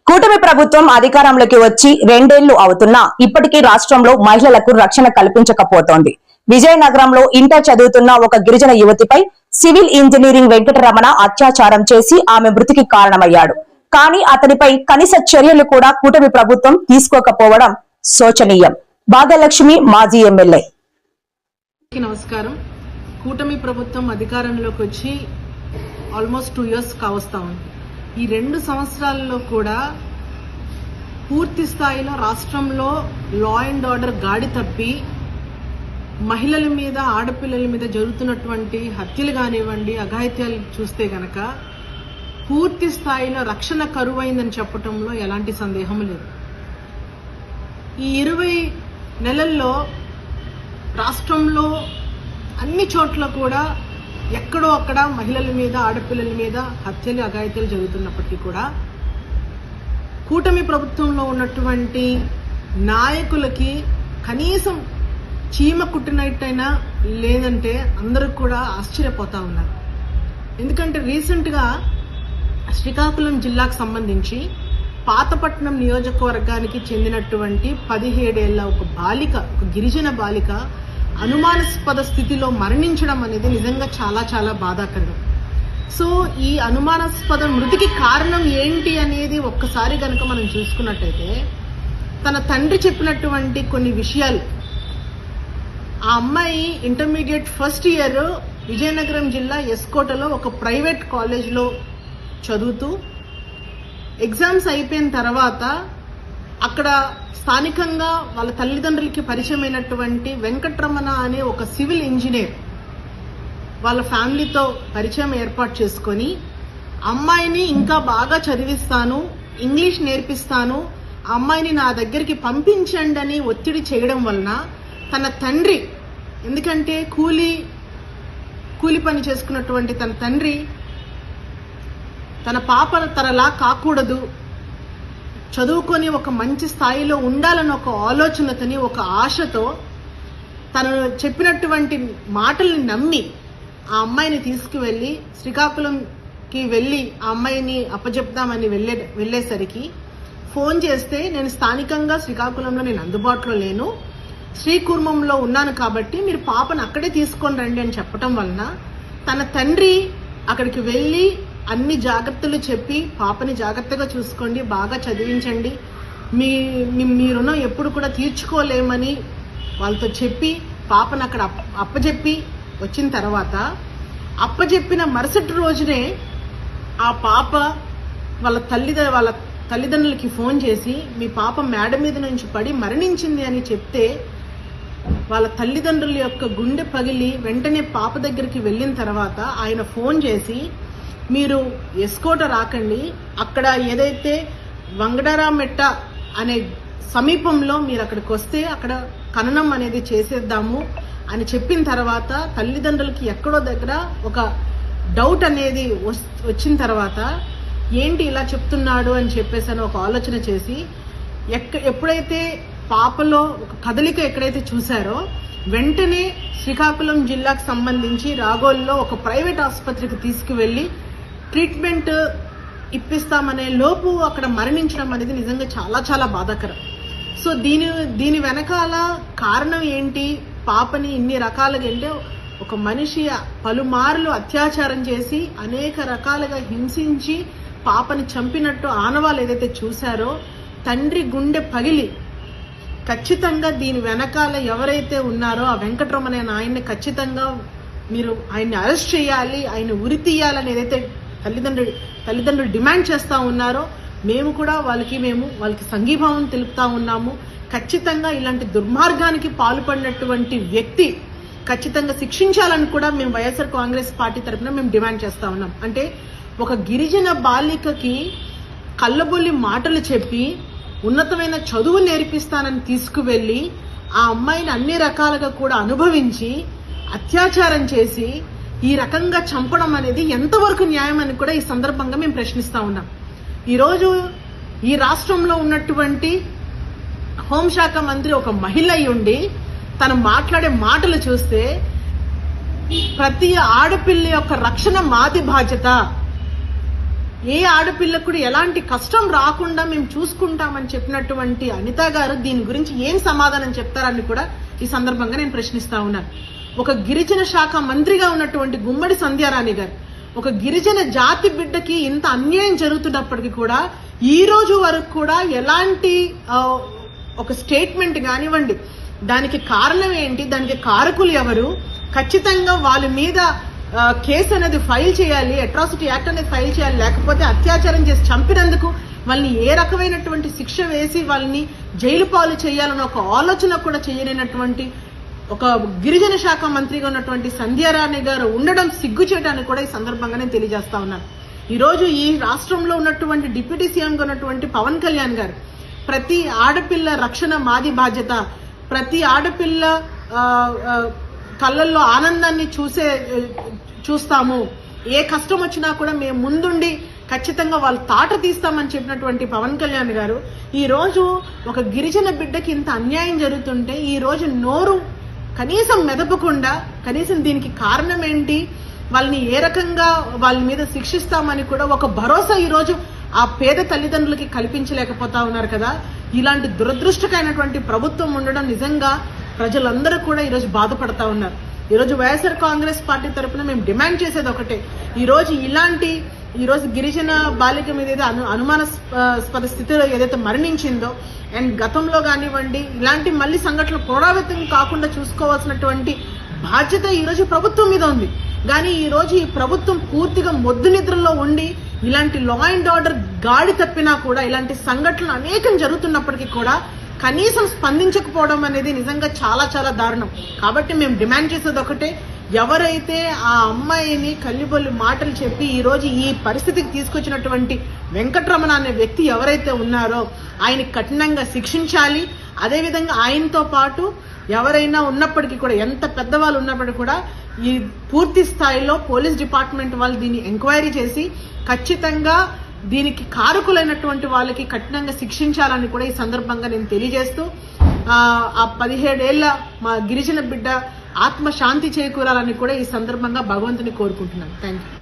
కూటమి ప్రభుత్వం అధికారంలోకి వచ్చి 2 ఏళ్లు అవుతున్నా ఇప్పటికీ రాష్ట్రంలో మహిళలకు రక్షణ కల్పించకపోతోంది. విజయనగరంలో ఇంటర్ చదువుతున్న ఒక గిరిజన యువతిపై సివిల్ ఇంజనీరింగ్ వెంకటరమణ అత్యాచారం చేసి ఆమె మృతికి కారణమయ్యాడు. కానీ అతనిపై కనీస చర్యలు కూడా కూటమి ప్రభుత్వం తీసుకోకపోవడం శోచనీయం. భాగ్యలక్ష్మి మాజీ ఎమ్మెల్యే. నమస్కారం. కూటమి ప్రభుత్వం అధికారంలోకి వచ్చి ఆల్మోస్ట్ 2 years కావస్తా ఉంది. ఈ 2 సంవత్సరాల్లో కూడా పూర్తి స్థాయిలో రాష్ట్రంలో లా అండ్ ఆర్డర్ గాడి తప్పి మహిళల మీద, ఆడపిల్లల మీద జరుగుతున్నటువంటి హత్యలు కానివ్వండి, అఘాయిత్యాలు చూస్తే గనక పూర్తి స్థాయిలో రక్షణ కరువైందని చెప్పడంలో ఎలాంటి సందేహం లేదు. ఈ 20 నెలల్లో రాష్ట్రంలో అన్ని చోట్ల కూడా ఎక్కడో అక్కడ మహిళల మీద, ఆడపిల్లల మీద హత్యలు, అఘాయిత్యాలు జరుగుతున్నప్పటికీ కూడా కూటమి ప్రభుత్వంలో ఉన్నటువంటి నాయకులకి కనీసం చీమ కుట్టినట్టయినా లేదంటే అందరూ కూడా ఆశ్చర్యపోతా ఉన్నారు. ఎందుకంటే రీసెంట్గా శ్రీకాకుళం జిల్లాకు సంబంధించి పాతపట్నం నియోజకవర్గానికి చెందినటువంటి 17 ఏళ్ల ఒక బాలిక, ఒక గిరిజన బాలిక అనుమానాస్పద స్థితిలో మరణించడం అనేది నిజంగా చాలా చాలా బాధాకరం. సో ఈ అనుమానాస్పద మృతికి కారణం ఏంటి అనేది ఒక్కసారి కనుక మనం చూసుకున్నట్టయితే, తన తండ్రి చెప్పినటువంటి కొన్ని విషయాలు. ఆ అమ్మాయి ఇంటర్మీడియట్ ఫస్ట్ ఇయర్ విజయనగరం జిల్లా ఎస్కోటలో ఒక ప్రైవేట్ కాలేజ్లో చదువుతూ ఎగ్జామ్స్ అయిపోయిన తర్వాత అక్కడ స్థానికంగా వాళ్ళ తల్లిదండ్రులకి పరిచయమైనటువంటి వెంకటరమణ అనే ఒక సివిల్ ఇంజనీర్ వాళ్ళ ఫ్యామిలీతో పరిచయం ఏర్పాటు చేసుకొని అమ్మాయిని ఇంకా బాగా చదివిస్తాను, ఇంగ్లీష్ నేర్పిస్తాను, అమ్మాయిని నా దగ్గరికి పంపించండి అని ఒత్తిడి చేయడం వలన తన తండ్రి, ఎందుకంటే కూలి పని చేసుకున్నటువంటి తన తండ్రి తన పాప తనలా కాకూడదు, చదువుకొని ఒక మంచి స్థాయిలో ఉండాలని ఒక ఆలోచనతోని, ఒక ఆశతో తను చెప్పినటువంటి మాటల్ని నమ్మి ఆ అమ్మాయిని తీసుకువెళ్ళి శ్రీకాకుళంకి వెళ్ళి ఆ అమ్మాయిని అప్పచెప్దామని వెళ్ళేసరికి ఫోన్ చేస్తే, నేను స్థానికంగా శ్రీకాకుళంలో నేను అందుబాటులో లేను, శ్రీకూర్మంలో ఉన్నాను కాబట్టి మీరు పాపను అక్కడే తీసుకొని రండి అని చెప్పటం వలన తన తండ్రి అక్కడికి వెళ్ళి అన్ని జాగ్రత్తలు చెప్పి పాపని జాగ్రత్తగా చూసుకోండి, బాగా చదివించండి, మీ రుణం ఎప్పుడు కూడా తీర్చుకోలేమని వాళ్ళతో చెప్పి పాపను అక్కడ అప్పచెప్పి వచ్చిన తర్వాత అప్పచెప్పిన మరుసటి రోజునే ఆ పాప వాళ్ళ తల్లిదండ్రులకి ఫోన్ చేసి మీ పాప మేడ మీద నుంచి పడి మరణించింది అని చెప్తే వాళ్ళ తల్లిదండ్రుల యొక్క గుండె పగిలి వెంటనే పాప దగ్గరికి వెళ్ళిన తర్వాత ఆయన ఫోన్ చేసి, మీరు ఎస్కోట రాకండి, అక్కడ ఏదైతే వంగడారామెట్ట అనే సమీపంలో మీరు అక్కడికి వస్తే అక్కడ ఖననం అనేది చేసేద్దాము అని చెప్పిన తర్వాత తల్లిదండ్రులకి ఎక్కడో దగ్గర ఒక డౌట్ అనేది వచ్చిన తర్వాత ఏంటి ఇలా చెప్తున్నాడు అని చెప్పేసి ఒక ఆలోచన చేసి ఎప్పుడైతే పాపలో ఒక కదలిక ఎక్కడైతే చూశారో వెంటనే శ్రీకాకుళం జిల్లాకు సంబంధించి రాగోల్లో ఒక ప్రైవేట్ ఆసుపత్రికి తీసుకువెళ్ళి ట్రీట్మెంట్ ఇప్పిస్తామనే లోపు అక్కడ మరణించడం అనేది నిజంగా చాలా చాలా బాధాకరం. సో దీని వెనకాల కారణం ఏంటి? పాపని ఇన్ని రకాలుగా అంటే ఒక మనిషి పలుమార్లు అత్యాచారం చేసి అనేక రకాలుగా హింసించి పాపని చంపినట్టు ఆనవాళ్ళు ఏదైతే చూశారో తండ్రి గుండె పగిలి ఖచ్చితంగా దీని వెనకాల ఎవరైతే ఉన్నారో ఆ వెంకటరమణ అనే ఆయన్ని ఖచ్చితంగా మీరు ఆయన్ని అరెస్ట్ చేయాలి, ఆయన ఉరి తీయాలని ఏదైతే తల్లిదండ్రులు డిమాండ్ చేస్తా ఉన్నారో మేము కూడా వాళ్ళకి సంఘీభావం తెలుపుతా ఉన్నాము. ఖచ్చితంగా ఇలాంటి దుర్మార్గానికి పాల్పడినటువంటి వ్యక్తి ఖచ్చితంగా శిక్షించాలని కూడా మేము వైఎస్ఆర్ కాంగ్రెస్ పార్టీ తరఫున మేము డిమాండ్ చేస్తా ఉన్నాం. అంటే ఒక గిరిజన బాలికకి కళ్ళబొల్లి మాటలు చెప్పి ఉన్నతమైన చదువు నేర్పిస్తానని తీసుకువెళ్ళి ఆ అమ్మాయిని అన్ని రకాలుగా కూడా అనుభవించి అత్యాచారం చేసి ఈ రకంగా చంపడం అనేది ఎంతవరకు న్యాయం అని కూడా ఈ సందర్భంగా మేము ప్రశ్నిస్తా ఉన్నాం. ఈరోజు ఈ రాష్ట్రంలో ఉన్నటువంటి హోంశాఖ మంత్రి ఒక మహిళ అయి ఉండి తను మాట్లాడే మాటలు చూస్తే ప్రతి ఆడపిల్ల యొక్క రక్షణ మాది బాధ్యత, ఏ ఆడపిల్లకు కూడా ఎలాంటి కష్టం రాకుండా మేము చూసుకుంటామని చెప్పినటువంటి అనిత గారు దీని గురించి ఏం సమాధానం చెప్తారని కూడా ఈ సందర్భంగా నేను ప్రశ్నిస్తా ఉన్నాను. ఒక గిరిజన శాఖ మంత్రిగా ఉన్నటువంటి గుమ్మడి సంధ్యారాణి గారు ఒక గిరిజన జాతి బిడ్డకి ఇంత అన్యాయం జరుగుతున్నప్పటికీ కూడా ఈ రోజు వరకు కూడా ఎలాంటి ఒక స్టేట్మెంట్ కానివ్వండి, దానికి కారణం ఏంటి, దానికి కారకులు ఎవరు, ఖచ్చితంగా వాళ్ళ మీద కేసు అనేది ఫైల్ చేయాలి, అట్రాసిటీ యాక్ట్ అనేది ఫైల్ చేయాలి, లేకపోతే అత్యాచారం చేసి చంపినందుకు వాళ్ళని ఏ రకమైనటువంటి శిక్ష వేసి వాళ్ళని జైలు పాలు చేయాలన్న ఒక ఆలోచన కూడా చేయలేనటువంటి ఒక గిరిజన శాఖ మంత్రిగా ఉన్నటువంటి సంధ్యారాణి గారు ఉండడం సిగ్గు చేయడానికి కూడా ఈ సందర్భంగా నేను తెలియజేస్తా ఉన్నాను. ఈరోజు ఈ రాష్ట్రంలో ఉన్నటువంటి డిప్యూటీ సీఎంగా ఉన్నటువంటి పవన్ కళ్యాణ్ గారు ప్రతి ఆడపిల్ల రక్షణ మాది బాధ్యత, ప్రతి ఆడపిల్ల కళ్ళల్లో ఆనందాన్ని చూస్తాము, ఏ కష్టం వచ్చినా కూడా మేము ముందుండి ఖచ్చితంగా వాళ్ళు తాట తీస్తామని చెప్పినటువంటి పవన్ కళ్యాణ్ గారు ఈ రోజు ఒక గిరిజన బిడ్డకి ఇంత అన్యాయం జరుగుతుంటే ఈ రోజు నోరు కనీసం మెదపకుండా, కనీసం దీనికి కారణం ఏంటి, వాళ్ళని ఏ రకంగా వాళ్ళ మీద శిక్షిస్తామని కూడా ఒక భరోసా ఈ రోజు ఆ పేద తల్లిదండ్రులకి కల్పించలేకపోతా ఉన్నారు కదా. ఇలాంటి దురదృష్టకరమైనటువంటి ప్రభుత్వం ఉండడం నిజంగా ప్రజలందరూ కూడా ఈరోజు బాధపడతా ఉన్నారు. ఈరోజు వైఎస్ఆర్ కాంగ్రెస్ పార్టీ తరఫున మేము డిమాండ్ చేసేది ఒకటే, ఈరోజు గిరిజన బాలిక మీద ఏదో అనుమానాస్పద స్థితిలో ఏదైతే మరణించిందో అండ్ గతంలో కానివ్వండి ఇలాంటి మళ్ళీ సంఘటనలు పునరావృతం కాకుండా చూసుకోవాల్సినటువంటి బాధ్యత ఈరోజు ప్రభుత్వం మీద ఉంది. కానీ ఈరోజు ఈ ప్రభుత్వం పూర్తిగా మొద్దు నిద్రలో ఉండి ఇలాంటి లా అండ్ ఆర్డర్ గాడి తప్పినా కూడా ఇలాంటి సంఘటనలు అనేకం జరుగుతున్నప్పటికీ కూడా కనీసం స్పందించకపోవడం అనేది నిజంగా చాలా చాలా దారుణం. కాబట్టి మేము డిమాండ్ చేసేది ఒకటే, ఎవరైతే ఆ అమ్మాయిని కల్లిబొల్లి మాటలు చెప్పి ఈ రోజు ఈ పరిస్థితికి తీసుకొచ్చినటువంటి వెంకటరమణ అనే వ్యక్తి ఎవరైతే ఉన్నారో ఆయన కఠినంగా శిక్షించాలి. అదేవిధంగా ఆయనతో పాటు ఎవరైనా ఉన్నప్పటికీ కూడా, ఎంత పెద్దవాళ్ళు ఉన్నప్పటికీ కూడా ఈ పూర్తి స్థాయిలో పోలీస్ డిపార్ట్మెంట్ వాళ్ళు దీన్ని ఎంక్వైరీ చేసి ఖచ్చితంగా దీనికి కారకులైనటువంటి వాళ్ళకి కఠినంగా శిక్షించాలని కూడా ఈ సందర్భంగా నేను తెలియజేస్తూ ఆ 17 ఏళ్ల మా గిరిజన బిడ్డ ఆత్మ శాంతి చేకూరాలని కూడా ఈ సందర్భంగా భగవంతుని కోరుకుంటున్నాను. Thank you.